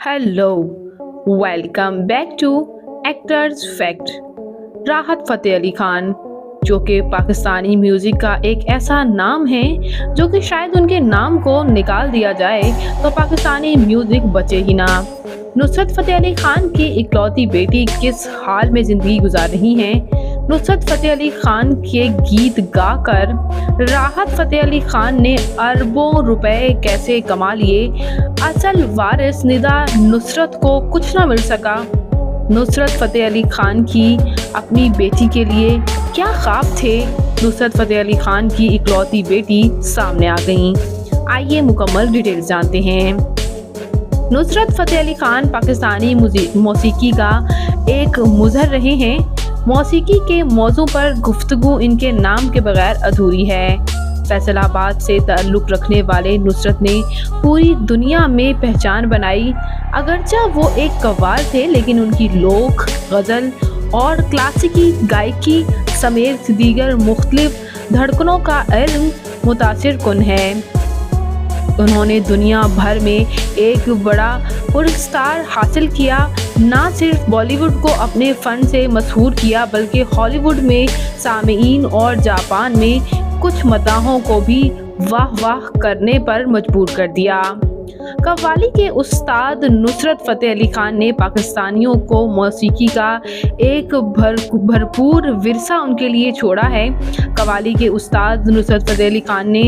Hello, welcome back to actors fact. Rahat Fateh Ali Khan, जो कि Pakistani music का एक ऐसा नाम है जो कि शायद उनके नाम को निकाल दिया जाए तो पाकिस्तानी म्यूज़िक बचे ही ना। नुसरत फ़तेह अली खान की इकलौती बेटी किस हाल में ज़िंदगी गुजार रही हैं? नुसरत फ़तेह अली खान के गीत गाकर राहत फ़तेह अली खान ने अरबों रुपए कैसे कमा लिए? असल वारिस निदा नुसरत को कुछ न मिल सका। नुसरत फ़तेह अली खान की अपनी बेटी के लिए क्या ख्वाब थे? नुसरत फ़तेह अली खान की इकलौती बेटी सामने आ गईं। आइए मुकम्मल डिटेल्स जानते हैं। नुसरत फ़तेह अली खान पाकिस्तानी मौसीकी का एक मुज़हर रहे हैं। मौसीकी के मौजू पर गुफ्तगू इनके नाम के बगैर अधूरी है। फैसलाबाद से ताल्लुक़ रखने वाले नुसरत ने पूरी दुनिया में पहचान बनाई। अगरचा वो एक कव्वाल थे, लेकिन उनकी लोक, गज़ल और क्लासिकी गायकी समेत दीगर मुख्तलिफ धड़कनों का इल्म मुतासिर कुन है। उन्होंने दुनिया भर में एक बड़ा पुरस्कार हासिल किया। ना सिर्फ बॉलीवुड को अपने फ़न से मशहूर किया, बल्कि हॉलीवुड में सामीईन और जापान में कुछ मदाहों को भी वाह वाह करने पर मजबूर कर दिया। कव्वाली के उस्ताद नुसरत फ़तेह अली खान ने पाकिस्तानियों को मौसीकी का एक भरपूर विरसा उनके लिए छोड़ा है। कव्वाली के उस्ताद नुसरत फ़तेह अली खान ने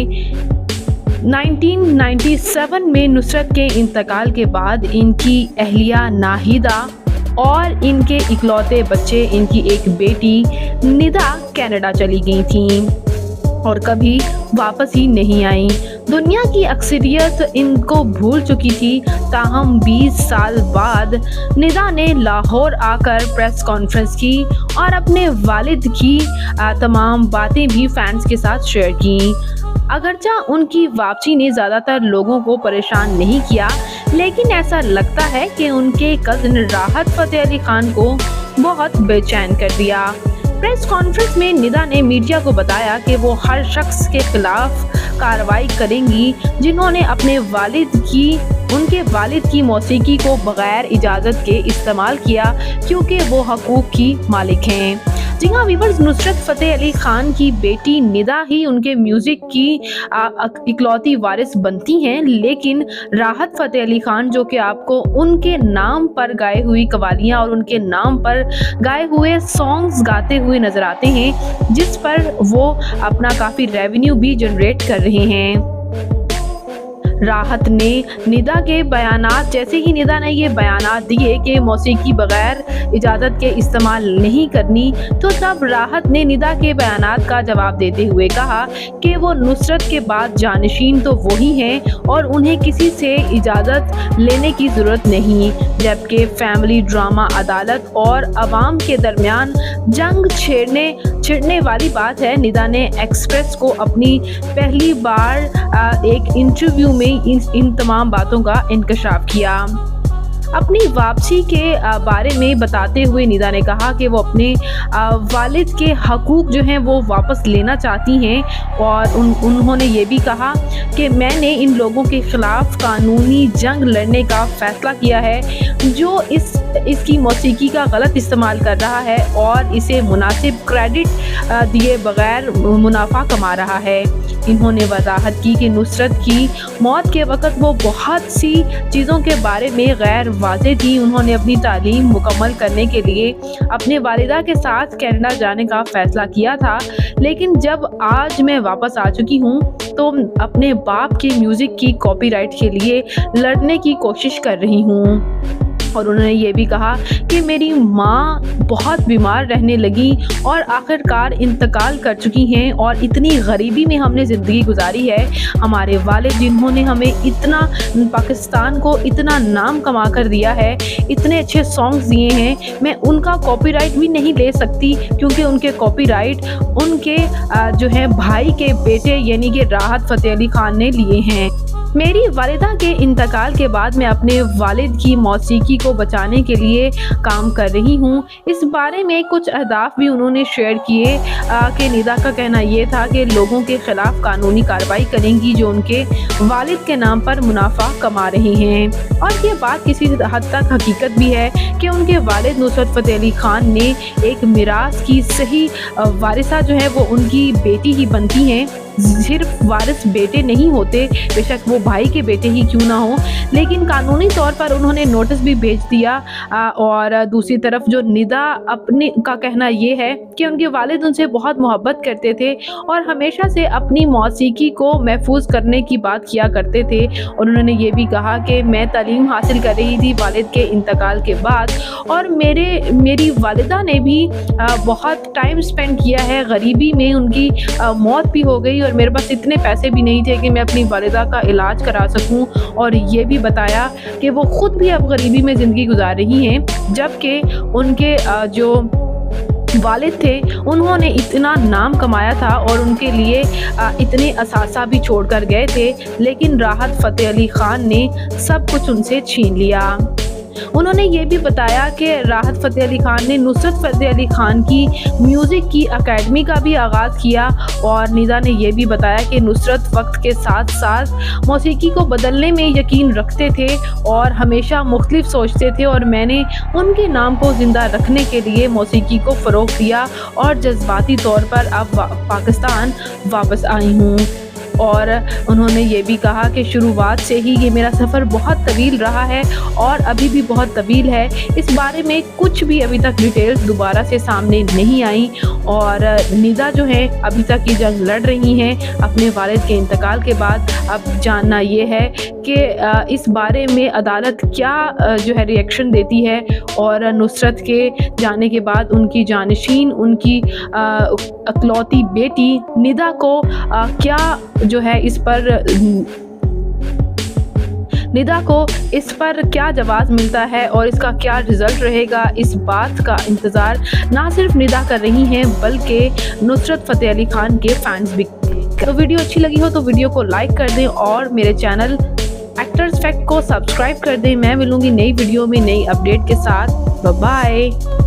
1997 में नुसरत के इंतकाल के बाद इनकी अहलिया नाहिदा और इनके इकलौते बच्चे, इनकी एक बेटी निदा कनाडा चली गई थीं और कभी वापस ही नहीं आई। दुनिया की अक्सरियत इनको भूल चुकी थी। ताहम 20 साल बाद निदा ने लाहौर आकर प्रेस कॉन्फ्रेंस की और अपने वालिद की तमाम बातें भी फैंस के साथ शेयर की। अगरचा उनकी वापसी ने ज़्यादातर लोगों को परेशान नहीं किया, लेकिन ऐसा लगता है कि उनके कज़न राहत फ़तेह अली खान को बहुत बेचैन कर दिया। प्रेस कॉन्फ्रेंस में निदा ने मीडिया को बताया कि वो हर शख्स के खिलाफ कार्रवाई करेंगी जिन्होंने उनके वालिद की मौसीकी को बगैर इजाज़त के इस्तेमाल किया, क्योंकि वो हकूक़ की मालिक हैं। जी हाँ वीवर्स, नुसरत फ़तेह अली खान की बेटी निदा ही उनके म्यूज़िक की इकलौती वारिस बनती हैं, लेकिन राहत फ़तेह अली खान, जो कि आपको उनके नाम पर गाए हुई कवालियाँ और उनके नाम पर गाए हुए सॉन्ग्स गाते हुए नज़र आते हैं, जिस पर वो अपना काफ़ी रेवेन्यू भी जनरेट कर रहे हैं। राहत ने निदा के बयानात, जैसे ही निदा ने ये बयानात दिए कि मौसीकी बगैर इजाज़त के इस्तेमाल नहीं करनी, तो तब राहत ने निदा के बयानात का जवाब देते हुए कहा कि वो नुसरत के बाद जानशीन तो वही हैं और उन्हें किसी से इजाज़त लेने की ज़रूरत नहीं। जबकि फैमिली ड्रामा अदालत और अवाम के दरमियान जंग छिड़ने वाली बात है। निदा ने एक्सप्रेस को अपनी पहली बार एक इंटरव्यू में इन तमाम बातों का इंकशाफ किया। अपनी वापसी के बारे में बताते हुए निदा ने कहा कि वो अपने वालिद के हकूक़ जो हैं वो वापस लेना चाहती हैं और उन्होंने ये भी कहा कि मैंने इन लोगों के ख़िलाफ़ कानूनी जंग लड़ने का फ़ैसला किया है जो इसकी मौसीकी का गलत इस्तेमाल कर रहा है और इसे मुनासिब क्रेडिट दिए बगैर मुनाफा कमा रहा है। इन्होंने वजाहत की कि नुसरत की मौत के वक़्त वो बहुत सी चीज़ों के बारे में गैर वाज़ेह थी। उन्होंने अपनी तालीम मुकम्मल करने के लिए अपने वालिदा के साथ कनाडा जाने का फ़ैसला किया था, लेकिन जब आज मैं वापस आ चुकी हूँ तो अपने बाप के म्यूज़िक की कॉपीराइट के लिए लड़ने की कोशिश कर रही हूँ। और उन्होंने ये भी कहा कि मेरी माँ बहुत बीमार रहने लगी और आखिरकार इंतकाल कर चुकी हैं और इतनी गरीबी में हमने ज़िंदगी गुजारी है। हमारे वालिद जिन्होंने हमें इतना, पाकिस्तान को इतना नाम कमा कर दिया है, इतने अच्छे सॉन्ग्स दिए हैं, मैं उनका कॉपीराइट भी नहीं ले सकती, क्योंकि उनके कॉपीराइट उनके जो है भाई के बेटे यानी कि राहत फ़तेह अली खान ने लिए हैं। मेरी वालिदा के इंतकाल के बाद मैं अपने वालिद की मौसीकी को बचाने के लिए काम कर रही हूँ। इस बारे में कुछ अहदाफ भी उन्होंने शेयर किए कि निदा का कहना ये था कि लोगों के ख़िलाफ़ कानूनी कार्रवाई करेंगी जो उनके वालिद के नाम पर मुनाफा कमा रहे हैं। और ये बात किसी हद तक हकीकत भी है कि उनके वालिद नुसरत फ़तेह अली ख़ान ने एक मिरास की सही वारिसा जो है वो उनकी बेटी ही बनती हैं। सिर्फ वारिस बेटे नहीं होते, बेशक वो भाई के बेटे ही क्यों ना हो, लेकिन कानूनी तौर पर उन्होंने नोटिस भी भेज दिया। और दूसरी तरफ जो निदा अपने का कहना ये है कि उनके वालिद उनसे बहुत मोहब्बत करते थे और हमेशा से अपनी मौसीकी को महफूज करने की बात किया करते थे। और उन्होंने ये भी कहा कि मैं तालीम हासिल कर रही थी वालिद के इंतकाल के बाद, और मेरी वालिदा ने भी बहुत टाइम स्पेंड किया है गरीबी में, उनकी मौत भी हो गई और मेरे पास इतने पैसे भी नहीं थे कि मैं अपनी वालिदा का इलाज करा सकूं। और ये भी बताया कि वो ख़ुद भी अब गरीबी में ज़िंदगी गुजार रही हैं, जबकि उनके जो वालिद थे उन्होंने इतना नाम कमाया था और उनके लिए इतने असासा भी छोड़ कर गए थे, लेकिन राहत फ़तेह अली ख़ान ने सब कुछ उनसे छीन लिया। उन्होंने ये भी बताया कि राहत फ़तेह अली ख़ान ने नुसरत फ़तेह अली ख़ान की म्यूज़िक की अकेडमी का भी आगाज़ किया। और निदा ने यह भी बताया कि नुसरत वक्त के साथ साथ मौसीकी को बदलने में यकीन रखते थे और हमेशा मुख्तलिफ सोचते थे, और मैंने उनके नाम को ज़िंदा रखने के लिए मौसीकी को फ़रोग़ दिया और जज्बाती तौर पर अब पाकिस्तान वापस आई हूँ। और उन्होंने ये भी कहा कि शुरुआत से ही ये मेरा सफ़र बहुत तवील रहा है और अभी भी बहुत तवील है। इस बारे में कुछ भी अभी तक डिटेल्स दोबारा से सामने नहीं आई, और निदा जो है अभी तक ये जंग लड़ रही हैं अपने वालिद के इंतकाल के बाद। अब जानना ये है कि इस बारे में अदालत क्या जो है रिएक्शन देती है, और नुसरत के जाने के बाद उनकी जानशीन, उनकी अकलौती बेटी निदा को क्या जो है निदा को इस पर क्या जवाब मिलता है और इसका क्या रिज़ल्ट रहेगा, इस बात का इंतज़ार ना सिर्फ निदा कर रही हैं बल्कि नुसरत फ़तेह अली ख़ान के फैंस भी। तो वीडियो अच्छी लगी हो तो वीडियो को लाइक कर दें और मेरे चैनल एक्टर्स फैक्ट को सब्सक्राइब कर दें। मैं मिलूँगी नई वीडियो में नई अपडेट के साथ। Bye bye.